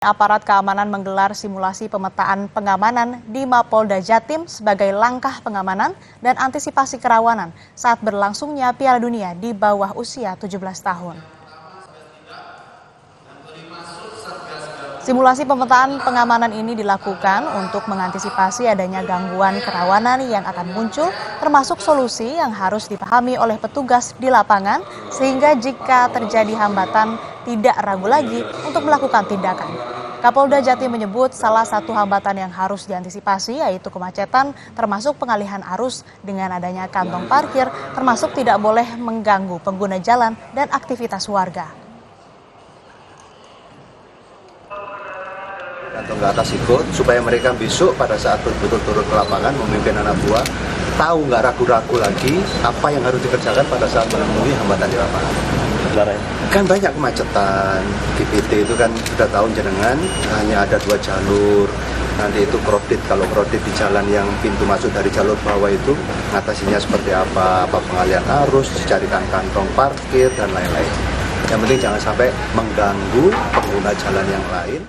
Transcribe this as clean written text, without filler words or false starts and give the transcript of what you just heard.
Aparat keamanan menggelar simulasi pemetaan pengamanan di Mapolda Jatim sebagai langkah pengamanan dan antisipasi kerawanan saat berlangsungnya Piala Dunia di bawah usia 17 tahun. Simulasi pemetaan pengamanan ini dilakukan untuk mengantisipasi adanya gangguan kerawanan yang akan muncul, termasuk solusi yang harus dipahami oleh petugas di lapangan, sehingga jika terjadi hambatan tidak ragu lagi untuk melakukan tindakan. Kapolda Jatim menyebut salah satu hambatan yang harus diantisipasi yaitu kemacetan, termasuk pengalihan arus dengan adanya kantong parkir, termasuk tidak boleh mengganggu pengguna jalan dan aktivitas warga. Atau ke atas ikut supaya mereka besok pada saat betul-betul turun ke lapangan memimpin anak buah tahu nggak ragu-ragu lagi apa yang harus dikerjakan pada saat menemui hambatan di lapangan. Kan banyak kemacetan, GPT itu kan sudah tahu jenengan hanya ada 2 jalur, nanti itu crowded, kalau crowded di jalan yang pintu masuk dari jalur bawah itu ngatasinya seperti apa pengalian arus, dicarikan kantong parkir dan lain-lain. Yang penting jangan sampai mengganggu pengguna jalan yang lain.